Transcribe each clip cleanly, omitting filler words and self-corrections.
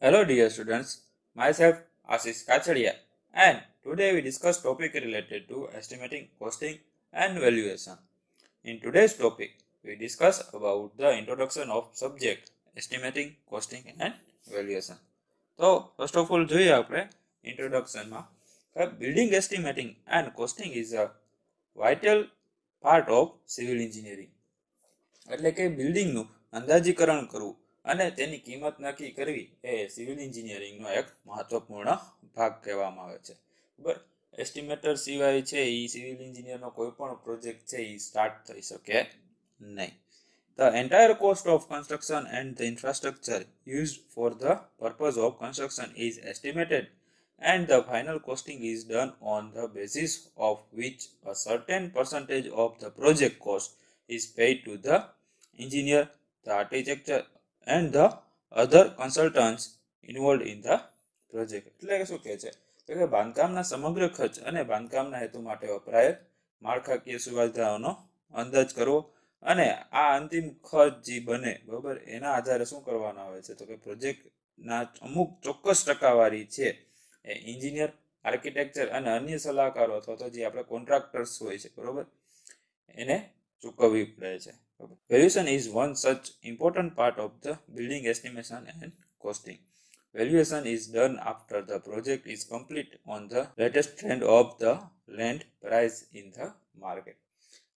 Hello dear students, myself Ashish Kachadia, and today we discuss topic related to estimating, costing and valuation. In today's topic, we discuss about the introduction of subject estimating, costing and valuation. So first of all જોઈએ આપણે introduction building estimating and costing is a vital part of civil engineering. એટલે કે બિલ્ડિંગનું અંદાજીકરણ કરવું અને તેની કિંમત નક્કી કરવી એ સિવિલ એન્જિનિયરિંગનો એક મહત્વપૂર્ણ ભાગ કહેવામાં આવે છે. બરાબર, એસ્ટિમેટર સિવાય છે એ સિવિલ એન્જિનિયરનો કોઈ પણ પ્રોજેક્ટ છે એ સ્ટાર્ટ થઈ શકે નહીં. The entire cost of construction and the infrastructure used for the purpose of construction is estimated, and the final costing is done on the basis of which a certain percentage of the project cost is paid to the engineer, the architecture and the other consultants involved in the project. એટલે કે શું કહે છે કે બાંધકામના સમગ્ર ખર્ચ અને બાંધકામના હેતુ માટે વપરાયેલ માળખાકીય સુવિધાઓનો અંદાજ કરવો અને આ અંતિમ ખર્ચ જે બને બરાબર એના આધારે શું કરવાનો આવે છે તો કે પ્રોજેક્ટના અમુક ચોક્કસ ટકાવારી છે એ એન્જિનિયર, આર્કિટેક્ચર અને અન્ય સલાહકારો અથવા તો જે આપણે કોન્ટ્રાક્ટર્સ હોય છે બરાબર એને ચૂકવવી પડે છે. Valuation is one such important part of the building estimation and costing. Valuation is done after the project is complete on the latest trend of the land price in the market.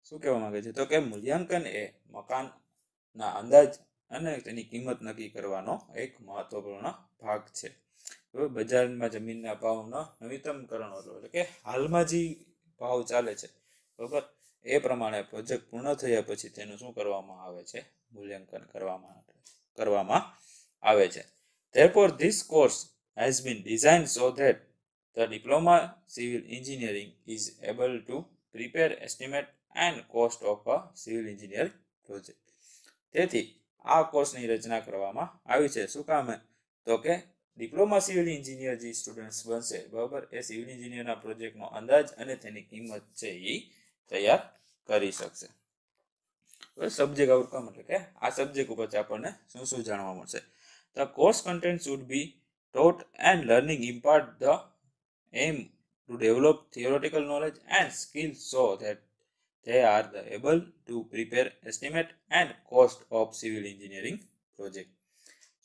શું કહેવા માંગે છે તો કે મૂલ્યાંકન એ મકાનના અંદાજ અને તેની કિંમત નક્કી કરવાનો એક મહત્વપૂર્ણ ભાગ છે. બજારમાં જમીનના ભાવનો નવીનતમકરણ એટલે કે હાલમાં જે ભાવ ચાલે છે બરાબર એ પ્રમાણે પ્રોજેક્ટ પૂર્ણ થયા પછી તેનું શું કરવામાં આવે છે મૂલ્યાંકન કરવામાં આવે છે. Therefore this course has been designed so that the diploma civil engineering is able to prepare, estimate and cost of a civil engineering project. તેથી આ કોર્સની રચના કરવામાં આવી છે. શું કામ તો કે ડિપ્લોમા સિવિલ એન્જિનિયર જે સ્ટુડન્ટ્સ બનશે બરાબર એ સિવિલ એન્જિનિયરના પ્રોજેક્ટનો અંદાજ અને તેની કિંમત છે એ તૈયાર કરી શકશે. સબ્જેક્ટ આઉટકમ એટલે કે આ સબ્જેક્ટ ઉપર આપણને શું શું જાણવા મળશે. The course content should be taught and learning impart the aim to develop theoretical knowledge and skills so that they are able to prepare, estimate and cost of civil engineering project.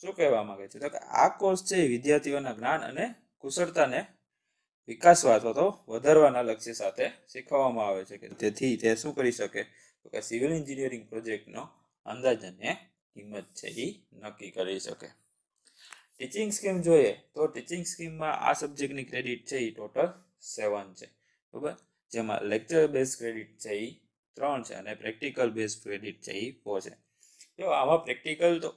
શું કહેવા માંગે છે તો કે આ course છે વિદ્યાર્થીઓના જ્ઞાન અને કુશળતાને વિકાસવા અથવા તો વધારવાના લક્ષ્ય સાથે શીખવવામાં આવે છે કે તેથી તે શું કરી શકે તો કે સિવિલ એન્જિનિયરિંગ પ્રોજેક્ટનો અંદાજ અને કિંમત છે એ નક્કી કરી શકે. ટીચિંગ સ્કીમ જોઈએ તો ટીચિંગ સ્કીમમાં આ સબ્જેક્ટની ક્રેડિટ છે એ ટોટલ 7 છે બરાબર, જેમાં લેક્ચર બેઝ ક્રેડિટ છે એ 3 છે અને પ્રેક્ટિકલ બેઝ ક્રેડિટ છે એ 4 છે. જો આમાં પ્રેક્ટિકલ તો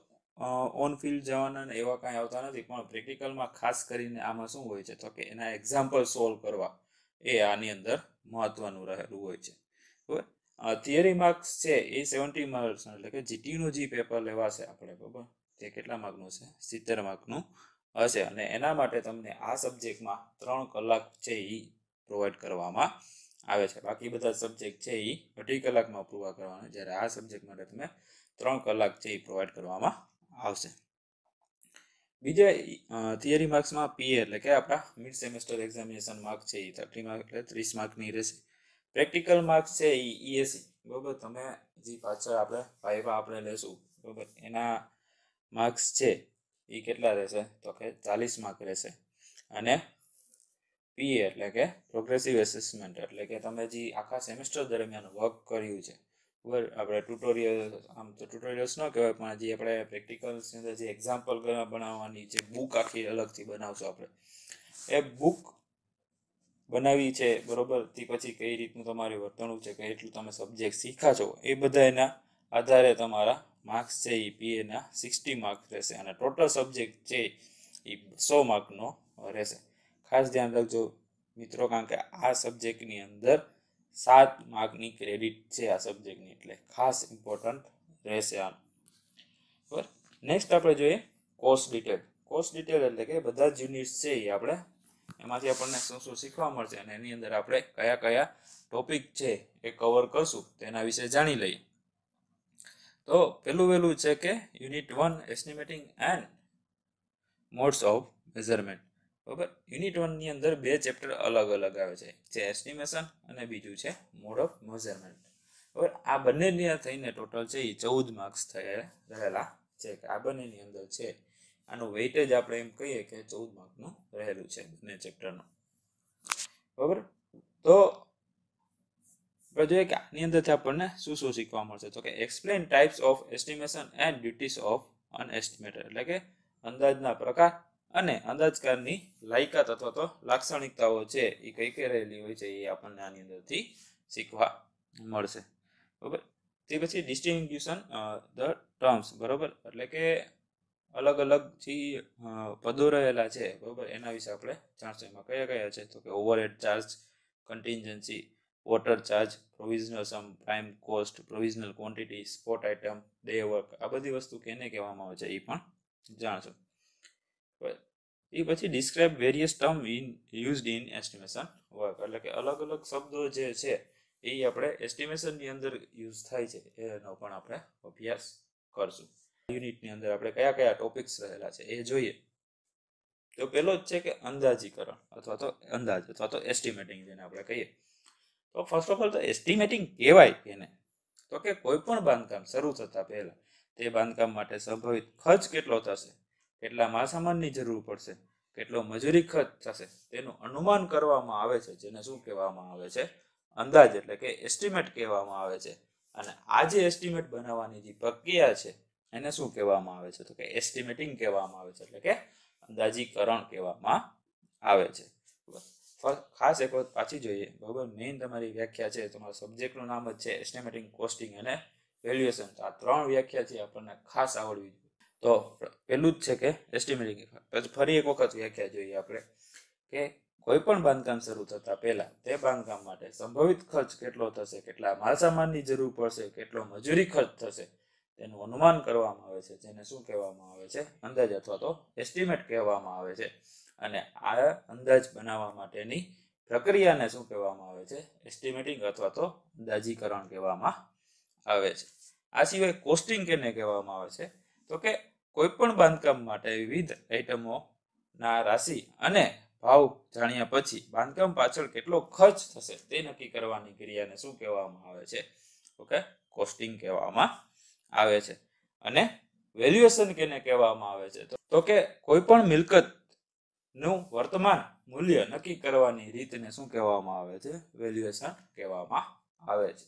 ઓન ફિલ્ડ જવાના એવા કાંઈ આવતા નથી, પણ પ્રેક્ટિકલમાં ખાસ કરીને આમાં શું હોય છે તો કે એના એક્ઝામ્પલ સોલ્વ કરવા એ આની અંદર મહત્વનું રહેલું હોય છે બરાબર. થિયરી માર્ક્સ છે એ 70 માર્ક્સ એટલે કે જીટીયુનું જે પેપર લેવાશે આપણે બરાબર તે કેટલા માર્કનું છે 70 માર્કનું હશે અને એના માટે તમને આ સબ્જેક્ટમાં 3 કલાક છે એ પ્રોવાઈડ કરવામાં આવે છે. બાકી બધા સબ્જેક્ટ છે એ 2.5 કલાકમાં પૂરા કરવાના, જ્યારે આ સબ્જેક્ટ માટે તમે 3 કલાક છે એ પ્રોવાઈડ કરવામાં આવશે. બીજા થિયરી માર્ક્સમાં પીએ એટલે કે આપણા મિડ સેમેસ્ટર એક્ઝામિનેશન માર્ક છે એ 30 માર્ક એટલે 30 માર્કની રહેશે. પ્રેક્ટિકલ માર્ક્સ છે એ 80 બરાબર, તમે જે પાછળ આપણે વાઇવા આપણે લેશું બરાબર એના માર્ક્સ છે એ કેટલા રહેશે તો કે 40 માર્ક રહેશે. અને પીએ એટલે કે પ્રોગ્રેસિવ એસેસમેન્ટ એટલે કે તમે જે આખા સેમેસ્ટર દરમિયાન વર્ક કર્યું છે બરાબર, આપણે ટ્યુટોરિયલ આમ તો ટ્યુટોરિયલ્સ ન કહેવાય પણ જે આપણે પ્રેક્ટિકલ્સની અંદર જે એક્ઝામ્પલ બનાવવાની જે બુક આખી અલગથી બનાવશું આપણે એ બુક બનાવી છે બરોબર, તે પછી કઈ રીતનું તમારી વર્તણૂક છે, કઈ એટલું તમે સબ્જેક્ટ શીખ્યા છો એ બધા એના આધારે તમારા માર્ક્સ છે એ પીએના 60 માર્ક રહેશે અને ટોટલ સબ્જેક્ટ છે એ 100 માર્કનો રહેશે. ખાસ ધ્યાન રાખજો મિત્રો, કારણ કે આ સબ્જેક્ટની અંદર 7 માર્કની ક્રેડિટ છે આ સબ્જેક્ટની, એટલે ખાસ ઇમ્પોર્ટન્ટ રહેશે આ બરાબર. નેક્સ્ટ આપણે જોઈએ કોર્સ ડિટેલ. કોર્સ ડિટેલ એટલે કે બધા જ યુનિટ્સ છે એ આપણે એમાંથી આપણને શું શું શીખવા મળશે અને એની અંદર આપણે કયા કયા ટોપિક છે એ કવર કરશું તેના વિશે જાણી લઈએ. તો પહેલું છે કે unit 1 estimating and modes of measurement. બરાબર, યુનિટ 1 ની અંદર 2 ચેપ્ટર અલગ અલગ આવે છે, જે એસ્ટિમેશન અને બીજું છે મોડ ઓફ મેઝરમેન્ટ. બરાબર, આ બંનેની થઈને ટોટલ છે એ 14 માર્ક્સ રહેલા છે. આ બંનેની અંદર છે આનું વેઇટેજ આપણે એમ કહીએ કે 14 માર્કનું રહેલું છે બંને ચેપ્ટરનું. બરાબર, તો જોઈએ કે આની અંદરથી આપણને શું શું શીખવા મળશે. તો કે explain types of estimation and duties of an estimator, એટલે કે અંદાજના પ્રકાર અને અંદાજકારની લાયકાત અથવા તો લાક્ષણિકતાઓ છે એ કઈ કઈ રહેલી હોય છે એ આપણને આની અંદરથી શીખવા મળશે. બરાબર, તે પછી ડિસ્ટિંગ્યુશન ધ ટર્મ્સ. બરાબર, એટલે કે અલગ અલગ જે પદો રહેલા છે, બરાબર, એના વિશે આપણે જાણશું. એમાં કયા કયા છે તો કે overhead charge, contingency, water charge, provisional sum, prime cost, provisional quantity, spot item, day work, આ બધી વસ્તુ કેને કહેવામાં આવે છે એ પણ જાણશું. એ પછી describe various term used in estimation work, એટલે કે અલગ અલગ શબ્દો જે છે એ આપણે એસ્ટિમેશનની અંદર યુઝ થાય છે એનો પણ આપણે અભ્યાસ કરશું. યુનિટની અંદર આપણે કયા કયા ટોપિક્સ રહેલા છે એ જોઈએ. તો પેલો જ છે કે અંદાજીકરણ અથવા તો અંદાજ અથવા તો એસ્ટિમેટિંગ જેને આપણે કહીએ. તો ફર્સ્ટ ઓફ ઓલ તો એસ્ટિમેટિંગ કહેવાય એને તો કે કોઈ પણ બાંધકામ શરૂ થતા પહેલા તે બાંધકામ માટે સંભવિત ખર્ચ કેટલો થશે, કેટલા માલસામાનની જરૂર પડશે, કેટલો મજૂરી ખર્ચ થશે તેનું અનુમાન કરવામાં આવે છે, જેને શું કહેવામાં આવે છે, અંદાજ, એટલે કે એસ્ટિમેટ કહેવામાં આવે છે. અને આ જે એસ્ટિમેટ બનાવવાની જે પ્રક્રિયા છે એને શું કહેવામાં આવે છે તો કે એસ્ટિમેટિંગ કહેવામાં આવે છે, એટલે કે અંદાજીકરણ કહેવામાં આવે છે. ખાસ એક વખત પાછી જોઈએ. બરાબર, મેઇન તમારી વ્યાખ્યા છે, તમારા સબ્જેક્ટનું નામ જ છે એસ્ટિમેટિંગ, કોસ્ટિંગ અને વેલ્યુએશન. આ 3 વ્યાખ્યા છે આપણને ખાસ આવડવી જોઈએ. તો પેલું જ છે કે એસ્ટિમેટિંગ. ફરી એક વખત વ્યાખ્યા જોઈએ આપણે કે કોઈ પણ બાંધકામ શરૂ થતા પહેલા તે બાંધકામ માટે સંભવિત ખર્ચ કેટલો થશે, કેટલા માલસામાનની જરૂર પડશે, કેટલો મજૂરી ખર્ચ થશે તેનું અનુમાન કરવામાં આવે છે, જેને શું કહેવામાં આવે છે, અંદાજ અથવા તો એસ્ટિમેટ કહેવામાં આવે છે. અને આ અંદાજ બનાવવા માટેની પ્રક્રિયાને શું કહેવામાં આવે છે, એસ્ટિમેટિંગ અથવા તો અંદાજીકરણ કહેવામાં આવે છે. આ સિવાય કોસ્ટિંગ કેને કહેવામાં આવે છે તો કે કોઈ પણ બાંધકામ માટે વિવિધ આઇટમોના રાશિ અને ભાવ જાણ્યા પછી બાંધકામ પાછળ કેટલો ખર્ચ થશે તે નક્કી કરવાની ક્રિયાને શું કહેવામાં આવે છે તો કે કોસ્ટિંગ કહેવામાં આવે છે. અને વેલ્યુએશન કેને કહેવામાં આવે છે તો કે કોઈ પણ મિલકત નું વર્તમાન મૂલ્ય નક્કી કરવાની રીતને શું કહેવામાં આવે છે, વેલ્યુએશન કહેવામાં આવે છે.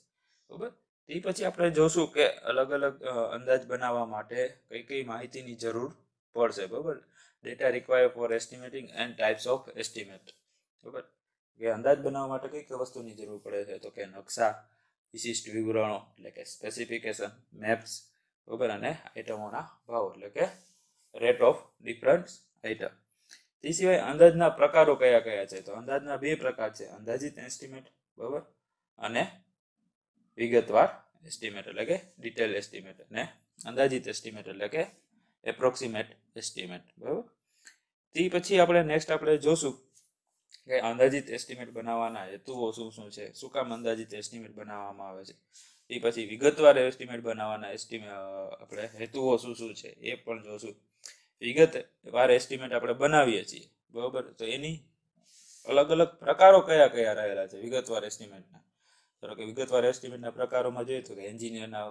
બરાબર, તે પછી આપણે જોશું કે અલગ અલગ અંદાજ બનાવવા માટે કઈ કઈ માહિતીની જરૂર પડશે. બરાબર, data require for estimating and types of estimate. બરાબર, કે અંદાજ બનાવવા માટે કઈ કઈ વસ્તુની જરૂર પડે છે તો કે નકશા, વિશિષ્ટ વિવરણો એટલે કે સ્પેસિફિકેશન, મેપ્સ, બરાબર, અને આઇટમોના ભાવ એટલે કે રેટ ઓફ ડિફરન્ટ આઇટમ. તે સિવાય અંદાજના પ્રકારો કયા કયા છે તો અંદાજના 2 પ્રકાર છે, અંદાજિત એસ્ટિમેટ, બરાબર, અને વિગતવાર એસ્ટિમેટ એટલે કે ડિટેલ એસ્ટિમેટ, અને અંદાજિત એસ્ટિમેટ એટલે કે એપ્રોક્સિમેટ એસ્ટિમેટ. બરાબર, તે પછી આપણે નેક્સ્ટ આપણે જોશું કે અંદાજિત એસ્ટિમેટ બનાવવાના હેતુઓ શું શું છે, શું કામ અંદાજિત એસ્ટિમેટ બનાવવામાં આવે છે. એ પછી વિગતવાર એસ્ટિમેટ બનાવવાના આપણે હેતુઓ શું શું છે એ પણ જોશું. વિગતવાર એસ્ટિમેટ આપણે બનાવીએ છીએ, બરાબર, તો એની અલગ અલગ પ્રકારો કયા કયા રહેલા છે વિગતવાર એસ્ટિમેટના. ધારો કે વિગતવાર એસ્ટિમેટના પ્રકારોમાં જોઈએ તો કે એન્જિનિયરના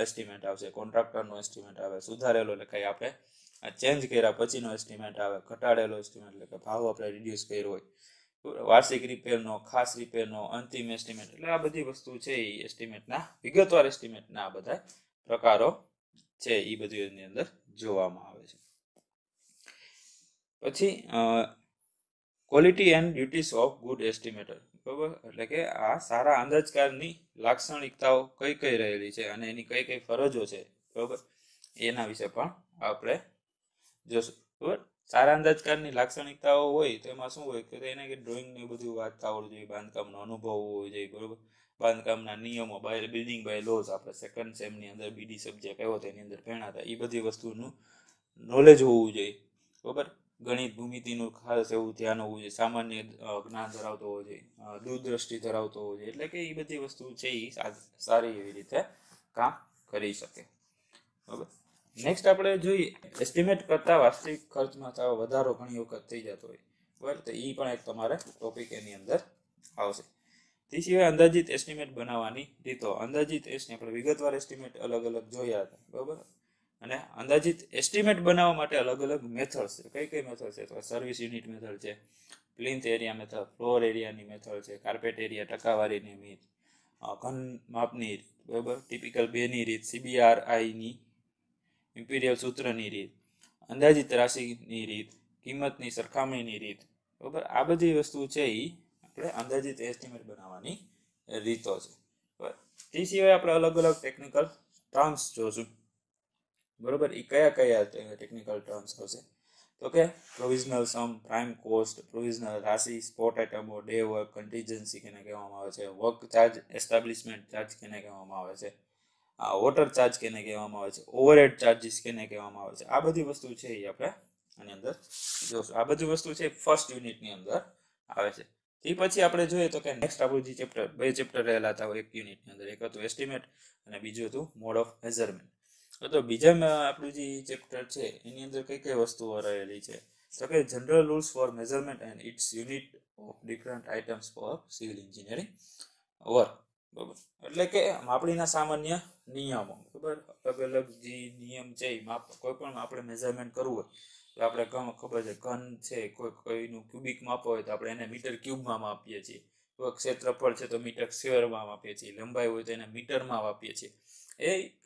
એસ્ટિમેટ આવશે, કોન્ટ્રાક્ટરનો એસ્ટિમેટ આવે, સુધારેલો એટલે કંઈ આપણે ચેન્જ કર્યા પછીનો એસ્ટિમેટ આવે, ઘટાડેલો એસ્ટિમેટ એટલે કે ભાવ આપણે રિડ્યુસ કર્યો હોય, વાર્ષિક રિપેરનો, ખાસ રિપેરનો, અંતિમ એસ્ટિમેટ. એટલે આ બધી વસ્તુ છે એ એસ્ટિમેટના વિગતવાર એસ્ટિમેટના આ બધા પ્રકારો છે એ બધી એની અંદર જોવામાં આવે છે. પછી quality and duties of good estimator. બરાબર, એટલે કે આ સારા અંદાજકારની લાક્ષણિકતાઓ કઈ કઈ રહેલી છે અને એની કઈ કઈ ફરજો છે, બરાબર, એના વિશે પણ આપણે જોશું. બરાબર, સારા અંદાજકારની લાક્ષણિકતાઓ હોય તો એમાં શું હોય કે એને કે ડ્રોઈંગ ને બધું વાંચતા આવડવું જોઈએ, બાંધકામનો અનુભવ હોવો જોઈએ, બરાબર, બાંધકામના નિયમો, બિલ્ડિંગ બાય લોઝ આપણે સેકન્ડ સેમની અંદર બીડી સબ્જેક્ટ આવ્યો તો એની અંદર ભણ્યા હતા, એ બધી વસ્તુનું નોલેજ હોવું જોઈએ. બરાબર, ગણિત, ભૂમિતિનું ખાસ એવું ધ્યાન હોવું જોઈએ, સામાન્ય જ્ઞાન ધરાવતો હોવો જોઈએ, દૂરદ્રષ્ટિ ધરાવતો હોવો જોઈએ, એટલે કે એ બધી વસ્તુ છે એ સારી એવી રીતે કામ કરી શકે. બરાબર, નેક્સ્ટ આપણે જોઈએ એસ્ટિમેટ કરતા વાસ્તવિક ખર્ચમાં વધારો ઘણી વખત થઈ જતો હોય બરાબર, તો એ પણ એક તમારે ટોપિક એની અંદર આવશે. તે સિવાય અંદાજિત એસ્ટિમેટ બનાવવાની રીતો. અંદાજિત આપણે વિગતવાર એસ્ટિમેટ અલગ અલગ જોયા હતા બરાબર, અને અંદાજિત એસ્ટિમેટ બનાવવા માટે અલગ અલગ મેથડ્સ છે. કઈ કઈ મેથડ છે? તો સર્વિસ યુનિટ મેથડ છે, પ્લિન્થ એરિયા મેથડ, ફ્લોર એરિયાની મેથડ છે, કાર્પેટ એરિયા ટકાવારીની રીત, ઘન માપની રીત બરાબર, ટિપિકલ 2 ની રીત, CBRIની ઇમ્પિરિયલ સૂત્રની રીત, અંદાજિત રાશિની રીત, કિંમતની સરખામણીની રીત બરાબર. આ બધી વસ્તુ છે એ આપણે અંદાજિત એસ્ટિમેટ બનાવવાની રીતો છે બરાબર. તે સિવાય આપણે અલગ અલગ ટેકનિકલ ટર્મ્સ જોશું બરાબર. એ કયા કયા ટેકનિકલ ટર્મ્સ હશે? તો કે provisional sum, prime cost, provisional રાશિ, સ્પોટ આઇટમો, ડે વર્ક, કન્ટીજન્સી કેને કહેવામાં આવે છે, વર્ક ચાર્જ, એસ્ટાબ્લિશમેન્ટ ચાર્જ કેને કહેવામાં આવે છે, વોટર ચાર્જ કેને કહેવામાં આવે છે, ઓવરહેડ ચાર્જીસ કેને કહેવામાં આવે છે. આ બધી વસ્તુ છે એ આપણે આની અંદર જોશું. આ બધી વસ્તુ છે ફર્સ્ટ યુનિટની અંદર આવે છે. તે પછી આપણે જોઈએ તો કે નેક્સ્ટ આપણું જે ચેપ્ટર, 2 ચેપ્ટર રહેલા હતા એક યુનિટની અંદર, એક હતું એસ્ટિમેટ અને બીજું હતું મોડ ઓફ મેઝરમેન્ટ. તો બીજામાં આપણું જે ચેપ્ટર છે એની અંદર કઈ કઈ વસ્તુઓ રહેલી છે? તો કે general rules for measurement and its unit of different items for civil engineering work બરાબર. એટલે કે માપણીના સામાન્ય નિયમો બરાબર. અલગ અલગ જે નિયમ છે એ કોઈ પણ આપણે મેઝરમેન્ટ કરવું હોય તો આપણે ખબર છે ઘન છે, કોઈનું ક્યુબિક માપો હોય તો આપણે એને મીટર ક્યુબમાં માપીએ છીએ, કોઈ ક્ષેત્રફળ છે તો મીટર સ્ક્વેરમાં માપીએ છીએ, લંબાઈ હોય તો એને મીટરમાં માપીએ છીએ.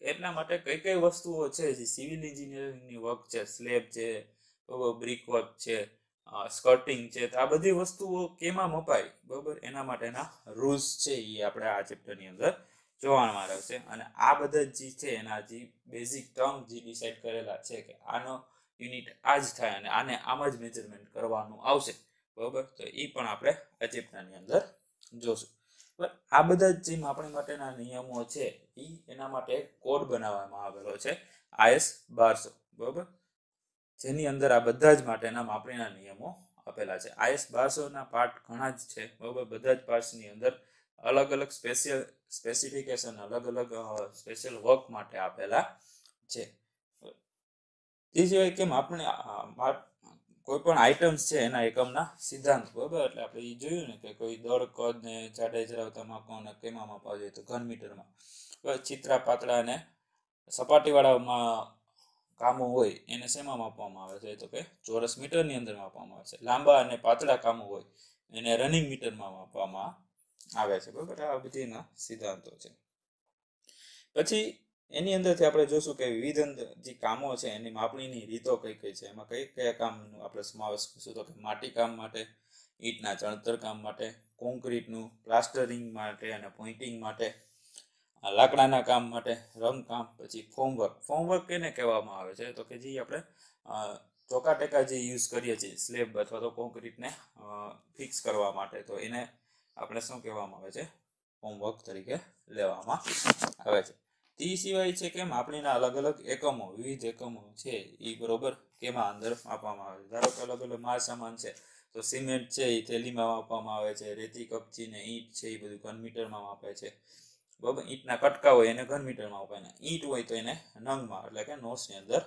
એટલા માટે કઈ કઈ વસ્તુઓ છે જે સિવિલ એન્જિનિયરિંગની વર્ક છે, સ્લેબ છે, બ્રિક વર્ક છે, સ્કર્ટિંગ છે, તો આ બધી વસ્તુઓ કેમાં મપાય બરાબર, એના માટેના રૂલ્સ છે એ આપણે આ ચેપ્ટરની અંદર જોવામાં આવશે. અને આ બધા જે છે એના જે બેઝિક ટર્મ જે ડિસાઇડ કરેલા છે કે આનો યુનિટ આ જ થાય અને આને આમ જ મેજરમેન્ટ કરવાનું આવશે બરાબર, તો એ પણ આપણે આ ચેપ્ટરની અંદર જોશું. આ બધા જે માપણી માટેના નિયમો છે એના માટે કોડ બનાવવામાં આવેલો છે IS 1200 બરાબર, જેની અંદર આ બધા જ માટેના માપણીના નિયમો આપેલા છે. IS 1200 ના પાર્ટ ઘણા જ છે બરાબર. બધા જ પાર્ટ્સની અંદર અલગ અલગ સ્પેસિફિકેશન, અલગ અલગ સ્પેશિયલ વર્ક માટે આપેલા છે. તે સિવાય કે કોઈ પણ આઇટમ્સ છે એના એકમના સિદ્ધાંત બરાબર. એટલે આપણે એ જોયું ને કે કોઈ દળ, કદ ને જાડાઈ ધરાવતા માપોને કેમાં માપવા જોઈએ તો ઘન મીટરમાં. ચિત્રા, પાતળા અને સપાટીવાળામાં કામો હોય એને શેમાં માપવામાં આવે છે તો કે ચોરસ મીટરની અંદર માપવામાં આવે છે. લાંબા અને પાતળા કામો હોય એને રનિંગ મીટરમાં માપવામાં આવે છે બરાબર. આ બધીના સિદ્ધાંતો છે. પછી એની અંદરથી આપણે જોશું કે વિવિધ જે કામો છે એની માપણીની રીતો કઈ કઈ છે. એમાં કઈ કયા કામનો આપણે સમાવેશ કરીશું તો કે માટી કામ માટે, ઈંટના ચણતર કામ માટે, કોન્ક્રીટનું પ્લાસ્ટરિંગ માટે અને પોઇન્ટિંગ માટે, લાકડાના કામ માટે, રંગકામ, પછી ફોર્મવર્ક કેને કહેવામાં આવે છે તો કે જે આપણે ચોકા ટેકા જે યુઝ કરીએ છીએ સ્લેબ અથવા તો કોન્ક્રીટને ફિક્સ કરવા માટે, તો એને આપણે શું કહેવામાં આવે છે? ફોર્મવર્ક તરીકે લેવામાં આવે છે. તે સિવાય છે કે માપણીના અલગ અલગ એકમો, વિવિધ એકમો છે એ બરોબર કેમાં અંદર માપવામાં આવે છે. ધારો કે અલગ અલગ માલ સામાન છે તો સિમેન્ટ છે એ થેલીમાં માપવામાં આવે છે, રેતી, કપચી ને ઈંટ છે એ બધું ઘન મીટરમાં માપે છે બરાબર. ઈંટના કટકા હોય એને ઘન મીટરમાં માપે, ઈંટ હોય તો એને નંગમાં એટલે કે નોસની અંદર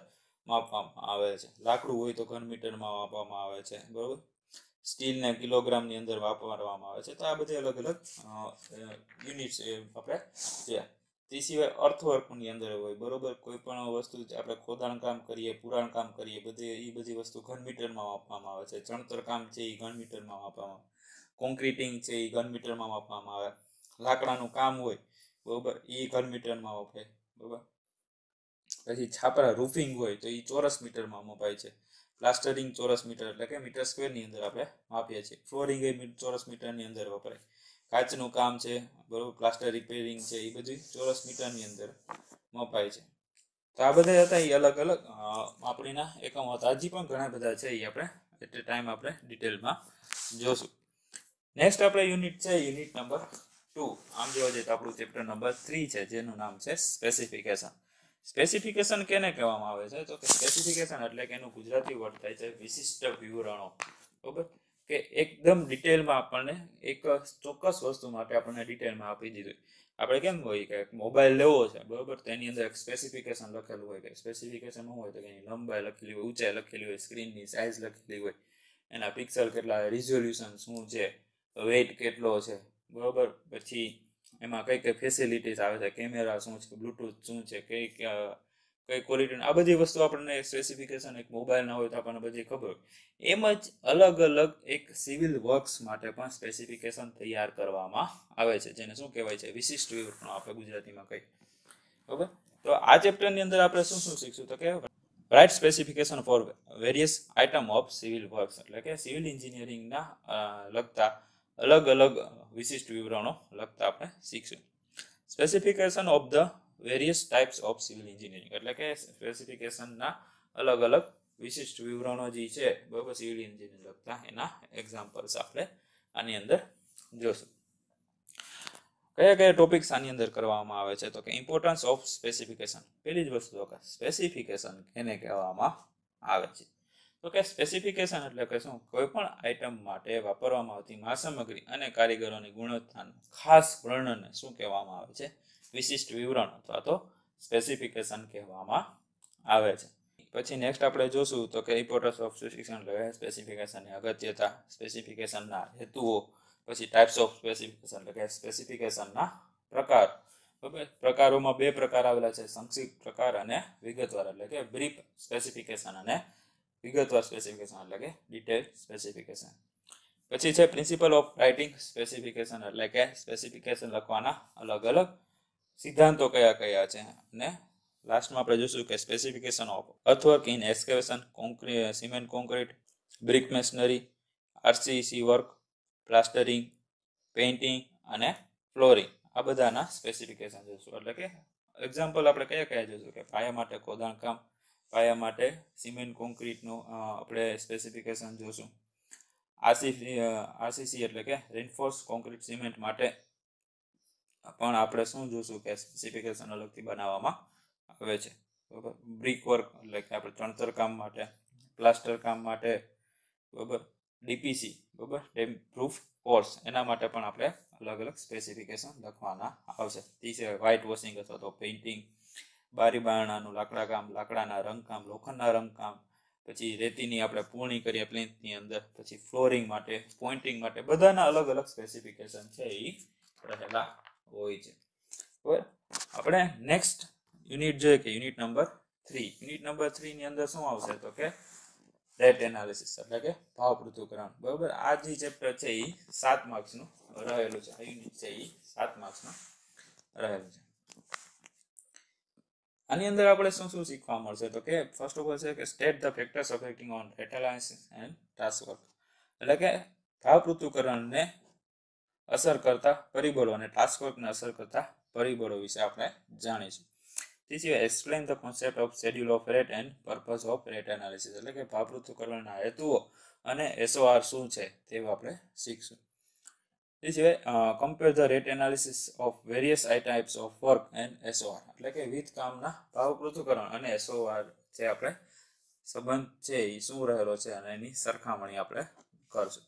માપવામાં આવે છે. લાકડું હોય તો ઘન મીટરમાં માપવામાં આવે છે બરાબર. સ્ટીલને કિલોગ્રામની અંદર વાપરવામાં આવે છે. તો આ બધી અલગ અલગ યુનિટ્સ આપણે જોયા. તે સિવાય અર્થવર્કની અંદર હોય બરોબર. કોઈ પણ વસ્તુ આપણે ખોદાણ કામ કરીએ, પુરાણ કામ કરીએ, એ બધી વસ્તુ ઘન મીટરમાં માપવામાં આવે છે. ચણતર કામ છે એ ઘન મીટરમાં માપવામાં આવે, કોન્ક્રીટિંગ છે એ ઘન મીટરમાં માપવામાં આવે, લાકડાનું કામ હોય બરોબર એ ઘન મીટરમાં માપે બરોબર. પછી છાપરા રૂફિંગ હોય તો એ ચોરસ મીટરમાં મપાય છે. પ્લાસ્ટરિંગ ચોરસ મીટર એટલે કે મીટર સ્ક્વેરની અંદર આપણે માપીએ છીએ. ફ્લોરિંગ એ ચોરસ મીટરની અંદર વપરાય. કાચનું કામ છે બરોબર, પ્લાસ્ટર રિપેરિંગ છે એ બધું ચોરસ મીટરની અંદર મપાય છે. તો આ બધા હતા એ અલગ અલગ માપણીના એકમો હતા. હજી પણ ઘણા બધા છે એ આપણે એટ એ ટાઈમ આપણે ડિટેલમાં જોશું. નેક્સ્ટ આપણે યુનિટ છે યુનિટ નંબર 2. આમ જોવા જઈએ તો આપણું ચેપ્ટર નંબર 3 છે જેનું નામ છે સ્પેસિફિકેશન. સ્પેસિફિકેશન કેને કહેવામાં આવે છે તો કે સ્પેસિફિકેશન એટલે કે એનું ગુજરાતી વર્ડ થાય છે વિશિષ્ટ વિવરણો બરોબર. કે એકદમ ડિટેલમાં આપણને એક ચોક્કસ વસ્તુ માટે આપણને ડિટેલમાં આપી દીધું. આપણે કેમ હોય કે મોબાઈલ લેવો છે બરોબર, તેની અંદર એક સ્પેસિફિકેશન લખેલું હોય કે સ્પેસિફિકેશન શું હોય તો કે એની લંબાઈ લખેલી હોય, ઊંચાઈ લખેલી હોય, સ્ક્રીનની સાઇઝ લખેલી હોય, એના પિક્સલ કેટલા, રિઝોલ્યુશન શું છે, વેઇટ કેટલો છે બરોબર, પછી એમાં કઈ કઈ ફેસિલિટીઝ આવે છે, કેમેરા શું છે, બ્લૂટૂથ શું છે, કઈ ક્વોલિટી, આ બધી વસ્તુ આપણને સ્પેસિફિકેશન એક મોબાઈલ ના હોય તો આપણને બધી ખબર હોય. એમ જ અલગ અલગ એક સિવિલ વર્ક્સ માટે પણ સ્પેસિફિકેશન તૈયાર કરવામાં આવે છે, જેને શું કહેવાય છે, વિશિષ્ટ વિવરણો આપણે ગુજરાતીમાં કહીએ બરાબર. તો આ ચેપ્ટરની અંદર આપણે શું શું શીખશું તો કે write specification for various item of civil works, એટલે કે સિવિલ એન્જિનિયરિંગના લગતા અલગ અલગ વિશિષ્ટ વિવરણો લગતા આપણે શીખશું. Specification of the various types of civil engineering, એટલે કે સ્પેસિફિકેશનના અલગ અલગ વિશિષ્ટ વિવરણો જે છે બરાબર સિવિલ એન્જિનિયરિંગ લગતા, એના એક્ઝામ્પલ્સ આપણે આની અંદર જોશું. કયા કયા ટોપિક્સ આની અંદર કરવામાં આવે છે તો કે ઇમ્પોર્ટન્સ ઓફ સ્પેસિફિકેશન. પહેલી જ વસ્તુ તો કે સ્પેસિફિકેશન એને કહેવામાં આવે છે તો કે સ્પેસિફિકેશન એટલે કે શું, કોઈ પણ આઇટમ માટે વાપરવામાં આવતી માલસામગ્રી અને કારીગરોની ગુણવત્તાનું ખાસ વર્ણનને શું કહેવામાં આવે છે, વિશિષ્ટ વિવરણ અથવા તો સ્પેસિફિકેશન કહેવામાં આવે છે. પછી નેક્સ્ટ આપણે જોશું તો કે ઇમ્પોર્ટન્સ ઓફ સ્પેસિફિકેશનની અગત્યતા, સ્પેસિફિકેશનના હેતુઓ, પછી ટાઈપ્સ ઓફ સ્પેસિફિકેશન એટલે કે સ્પેસિફિકેશનના પ્રકાર. પ્રકારોમાં બે પ્રકાર આવેલા છે, સંક્ષિપ્ત પ્રકાર અને વિગતવાર, એટલે કે બ્રીફ સ્પેસિફિકેશન અને વિગતવાર સ્પેસિફિકેશન એટલે કે ડિટેલ સ્પેસિફિકેશન. પછી છે પ્રિન્સિપલ ઓફ રાઇટિંગ સ્પેસિફિકેશન, એટલે કે સ્પેસિફિકેશન લખવાના અલગ અલગ સિદ્ધાંતો કયા કયા છે. અને લાસ્ટમાં આપણે જોશું કે specification of earthwork in excavation, cement concrete, brick masonry, RCC work, plastering, painting અને ફ્લોરિંગ, આ બધાના સ્પેસિફિકેશન જોશું. એટલે કે એક્ઝામ્પલ આપણે કયા કયા જોશું કે પાયા માટે ખોદાણ કામ, પાયા માટે સિમેન્ટ કોન્ક્રીટનું આપણે સ્પેસિફિકેશન જોશું. આરસીસી એટલે કે રેઇનફોર્સ કોન્ક્રીટ સિમેન્ટ માટે પણ આપણે શું જોશું કે સ્પેસિફિકેશન અલગથી બનાવવામાં આવે છે બરાબર. બ્રિક વર્ક એટલે કે આપણે ચણતર કામ માટે, પ્લાસ્ટર કામ માટે બરાબર, ડીપીસી બરાબર, ડેમ પ્રૂફ કોર્સ, એના માટે પણ આપણે અલગ અલગ સ્પેસિફિકેશન લખવાના આવશે. તે સિવાય વ્હાઇટ વોશિંગ અથવા તો પેઇન્ટિંગ, બારી બારણાનું લાકડા કામ, લાકડાના રંગકામ, લોખંડના રંગકામ, પછી રેતીની આપણે પૂર્ણી કરીએ પ્લિન્થની અંદર, પછી ફ્લોરિંગ માટે, પોઇન્ટિંગ માટે, બધાના અલગ અલગ સ્પેસિફિકેશન છે એ રહેલા હોય છે બરાબર. આપણે નેક્સ્ટ યુનિટ જોઈએ કે યુનિટ નંબર 3. યુનિટ નંબર 3 ની અંદર શું આવશે તો કે રેટ એનાલિસિસ, એટલે કે ભાવ પૃથ્થકરણ બરાબર. આ જે ચેપ્ટર છે એ 7 માર્ક્સનું રહેલું છે. આ યુનિટ છે એ 7 માર્ક્સનું રહેલું છે. આની અંદર આપણે શું શું શીખવા મળશે તો કે ફર્સ્ટ ઓફ ઓલ છે કે state the factors affecting on rate analysis and task work, એટલે કે ભાવ પૃથ્થકરણને અસર કરતા પરિબળો અને ટાસ્ક વર્કને અસર કરતા પરિબળો વિશે આપણે જાણીશું. તે સિવાય explain the concept of schedule off rate and purpose off rate analysis, એટલે કે ભાવ પૃથ્થકરણના હેતુઓ અને એસઓઆર શું છે તેવું આપણે શીખશું. તે સિવાય compare the rate analysis of various types of work and SOR, એટલે કે વિવિધ કામના ભાવ પૃથ્થકરણ અને એસઓઆર જે આપણે સંબંધ છે એ શું રહેલો છે અને એની સરખામણી આપણે કરશું.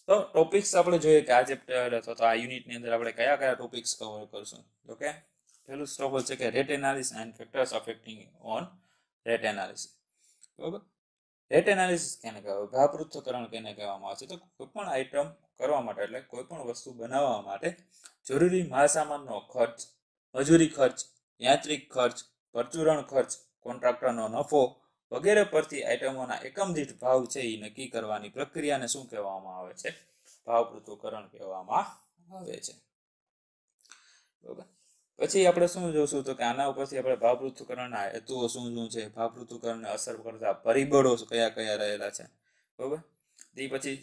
તો ટોપિક્સ આપણે જોઈએ કે આ ચેપ્ટર અથવા તો આ યુનિટની અંદર આપણે કયા કયા ટોપિક્સ કવર કરશું તો કે પહેલું ટોપિક છે કે rate analysis and factors affecting on rate analysis બરાબર. રેટ એનાલિસિસ કેને કહેવાય, ભાવ પૃથ્થકરણ કેને કહેવામાં આવે છે તો કોઈ પણ આઇટમ કરવા માટે એટલે કોઈ પણ વસ્તુ બનાવવા માટે જરૂરી માલસામાનનો ખર્ચ, મજૂરી ખર્ચ, યાંત્રિક ખર્ચ, પરચુરણ ખર્ચ, કોન્ટ્રાક્ટરનો નફો વગેરે પરથી આઇટમોના એકમ દીઠ ભાવ છે એ નક્કી કરવાની પ્રક્રિયાને શું કહેવામાં આવે છે, ભાવ પૃથ્થકરણ કહેવામાં આવે છે બરાબર. પછી આપણે શું જોશું તો કે આના ઉપરથી આપણે ભાવ પૃથ્થકરણના હેતુઓ શું શું છે, ભાવ પૃથ્થકરણને અસર કરતા પરિબળો કયા કયા રહેલા છે બરાબર. તે પછી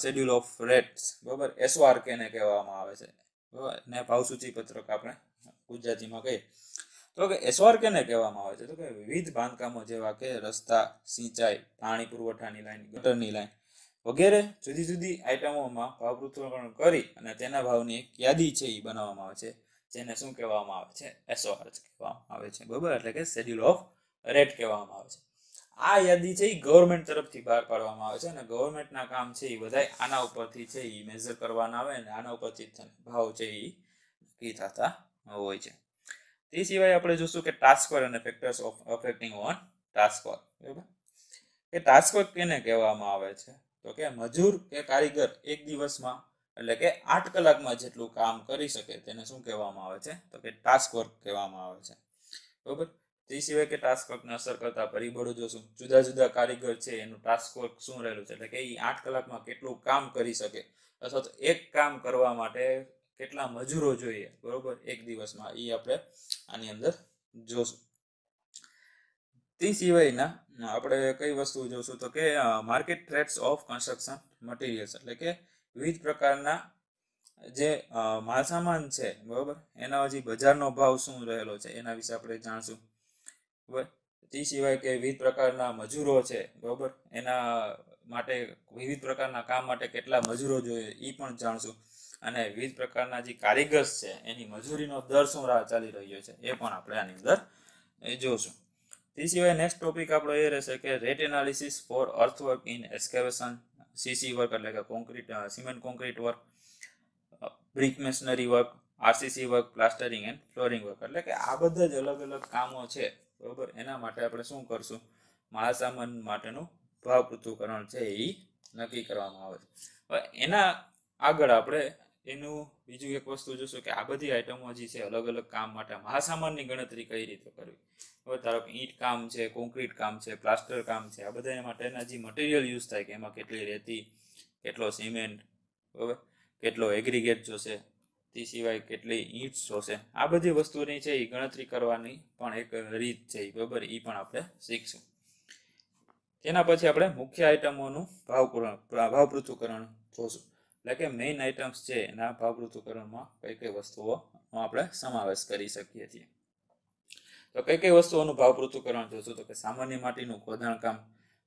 શેડ્યુલ ઓફ રેટ્સ બરાબર, એસઓઆર કેને કહેવામાં આવે છે બરાબર, ને ભાવ સૂચિપત્રક આપણે ગુજરાતીમાં કહીએ તો કે એસઓઆર કેને કહેવામાં આવે છે તો કે વિવિધ બાંધકામો જેવા કે રસ્તા, સિંચાઈ, પાણી પુરવઠાની લાઈન, ગટરની લાઈન વગેરે જુદી જુદી આઇટમોમાં ભાવ પૃથ્થકરણ કરી અને તેના ભાવની એક યાદી છે એ બનાવવામાં આવે છે, જેને શું કહેવામાં આવે છે, એસઓઆર કહેવામાં આવે છે બરાબર, એટલે કે શેડ્યુલ ઓફ રેટ કહેવામાં આવે છે. આ યાદી છે એ ગવર્મેન્ટ તરફથી બહાર પાડવામાં આવે છે અને ગવર્મેન્ટના કામ છે એ બધા આના ઉપરથી છે એ મેઝર કરવાના આવે અને આના ઉપરથી ભાવ છે એ નક્કી થતા હોય છે. તે સિવાય આપણે જોશું કે ટાસ્ક વર્ક અને factors of affecting on task work. બરાબર, કે ટાસ્ક વર્ક કેને કહેવામાં આવે છે? તો કે મજૂર કે કારીગર એક દિવસમાં એટલે કે 8 કલાકમાં જેટલું કામ કરી શકે તેને શું કહેવામાં આવે છે? તો કે ટાસ્ક વર્ક કહેવામાં આવે છે. બરાબર, તે સિવાય કે ટાસ્ક વર્કને અસર કરતા પરિબળો જોશું. જુદા જુદા કારીગર છે એનું ટાસ્ક વર્ક શું રહેલું છે, એટલે કે એ 8 કલાકમાં કેટલું કામ કરી શકે અથવા તો એક કામ કરવા માટે કેટલા મજૂરો જોઈએ, બરોબર, એક દિવસમાં, એ આપણે આની અંદર જોશું. તે સિવાયના આપણે કઈ વસ્તુ જોશું તો કે market trades of construction materials, એટલે કે વિવિધ પ્રકારના જે માલસામાન છે, બરોબર, એના હજી બજારનો ભાવ શું રહેલો છે એના વિશે આપણે જાણશું. બરાબર, તે સિવાય કે વિવિધ પ્રકારના મજૂરો છે, બરોબર, એના માટે વિવિધ પ્રકારના કામ માટે કેટલા મજૂરો જોઈએ એ પણ જાણશું. અને વિવિધ પ્રકારના જે કારીગર્સ છે એની મજૂરીનો દર શું ચાલી રહ્યો છે એ પણ આપણે આની અંદર જોશું. તે સિવાય નેક્સ્ટ ટોપિક આપણો એ રહેશે કે rate analysis for earthwork in excavation, CC work એટલે કે concrete cement concrete work, brick masonry work, RCC work, plastering and flooring work, એટલે કે આ બધા જ અલગ અલગ કામો છે, બરોબર. એના માટે આપણે શું કરશું? માલસામાન માટેનું ભાવ પૃથ્થકરણ છે એ નક્કી કરવામાં આવે છે. હવે એના આગળ આપણે એનું બીજું એક વસ્તુ જોશું કે આ બધી આઈટમો જે છે અલગ અલગ કામ માટે માલસામાનની ગણતરી કઈ રીતે કરવી. હવે ધારો કે ઈંટ કામ છે, કોન્ક્રીટ કામ છે, પ્લાસ્ટર કામ છે, આ બધા માટેના જે મટીરિયલ યુઝ થાય કે એમાં કેટલી રેતી, કેટલો સિમેન્ટ, બરાબર, કેટલો એગ્રીગેટ જોશે, તે સિવાય કેટલી ઈંટ જોશે, આ બધી વસ્તુની છે એ ગણતરી કરવાની પણ એક રીત છે, બરાબર, એ પણ આપણે શીખશું. તેના પછી આપણે મુખ્ય આઈટમોનું ભાવ પૃથ્થકરણ જોશું, એટલે કે મેઇન આઇટમ્સ છે એના ભાવ પૃથ્થકરણમાં કઈ કઈ વસ્તુઓ આપણે સમાવેશ કરી શકીએ છીએ. તો કઈ કઈ વસ્તુઓનું ભાવ પૃથ્થકરણ જોશું તો કે સામાન્ય માટીનું ખોદાણ કામ,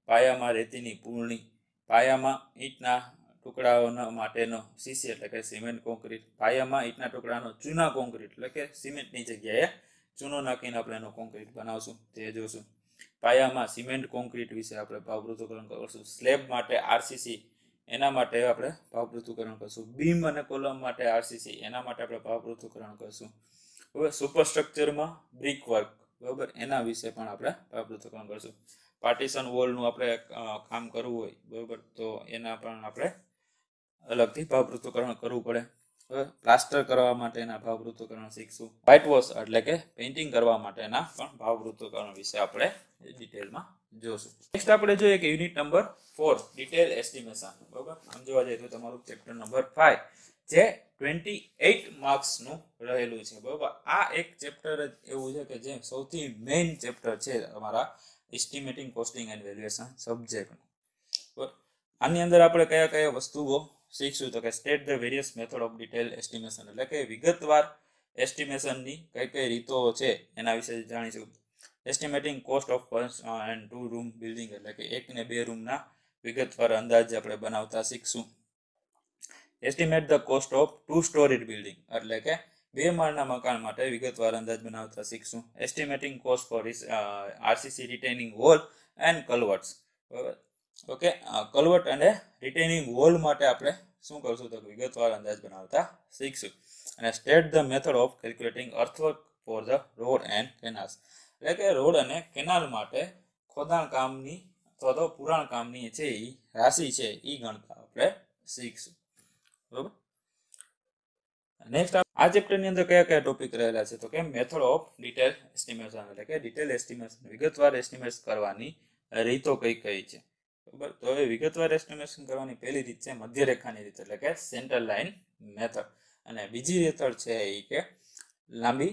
પાયામાં રેતીની પૂરણી, પાયામાં ઈંટના ટુકડાઓ માટેનો સીસી એટલે કે સિમેન્ટ કોન્ક્રીટ, પાયામાં ઈંટના ટુકડાનો ચૂના કોન્ક્રીટ એટલે કે સિમેન્ટની જગ્યાએ ચૂનો નાખીને આપણે એનો કોન્ક્રીટ બનાવશું, તે જોશું. પાયામાં સિમેન્ટ કોન્ક્રીટ વિશે આપણે ભાવ પૃથ્થકરણ કરશું. સ્લેબ માટે આરસીસી, એના માટે આપણે ભાવ પૃથ્થકરણ કરશું. બીમ અને કોલમ માટે આરસીસી, એના માટે આપણે ભાવ પૃથ્થકરણ કરશું. હવે સુપરસ્ટ્રક્ચરમાં બ્રિક વર્ક, બરાબર, એના વિશે પણ આપણે ભાવ પૃથ્થકરણ કરશું. પાર્ટીશન વોલનું આપણે કામ કરવું હોય, બરાબર, તો એના પણ આપણે અલગથી ભાવ પૃથ્થકરણ કરવું પડે. હવે પ્લાસ્ટર કરવા માટેના ભાવ પૃથ્થકરણ શીખશું. વ્હાઇટ વોશ એટલે કે પેઇન્ટિંગ કરવા માટેના પણ ભાવ પૃથ્થકરણ વિશે આપણે ડિટેલમાં જોશું. નેક્સ્ટ આપણે જોઈએ કે યુનિટ નંબર 4 ડિટેલ એસ્ટિમેશન, બરાબર. આમ જોવા જઈએ તો તમારું ચેપ્ટર નંબર 5 જે 28 માર્ક્સનું રહેલું છે, બરાબર. આ એક ચેપ્ટર જ એવું છે કે જે સૌથી મેઇન ચેપ્ટર છે અમારા એસ્ટિમેટિંગ, કોસ્ટિંગ એન્ડ વેલ્યુએશન સબ્જેક્ટનું. બરાબર, આની અંદર આપણે કયા કયા વસ્તુઓ શીખશું તો કે state the various method of detail estimation, એટલે કે વિગતવાર એસ્ટિમેશનની કઈ કઈ રીતો છે એના વિશે જાણીશું. Estimating cost of 1 and 2 room building, એટલે કે 1 ને 2 રૂમના વિગતવાર અંદાજ આપણે બનાવતા શીખશું. Estimate the cost of 2 storeyed building, એટલે કે 2 માળના મકાન માટે વિગતવાર અંદાજ બનાવતા શીખશું. Estimating cost for RCC retaining wall and culverts, બરાબર. ઓકે, કલવર્ટ અને રિટેનિંગ વોલ માટે આપણે શું કરશું તો વિગતવાર અંદાજ બનાવતા શીખશું. અને state the method of calculating earthwork for the road and canals, એટલે કે રોડ અને કેનાલ માટે ખોદાણ કામની અથવા તો પુરાણ કામની છે એ રાશિ છે એ ગણતા આપણે શીખશું, બરાબર. નેક્સ્ટ આ ચેપ્ટરની અંદર કયા કયા ટોપિક રહેલા છે તો કે મેથડ ઓફ ડિટેલ એસ્ટિમેશન, એટલે કે ડિટેલ એસ્ટિમેશન વિગતવાર એસ્ટિમેટ કરવાની રીતો કઈ કઈ છે, બરાબર. તો હવે વિગતવાર એસ્ટિમેશન કરવાની પહેલી રીત છે મધ્યરેખાની રીત, એટલે કે સેન્ટર લાઇન મેથડ. અને બીજી રીત છે એ કે લાંબી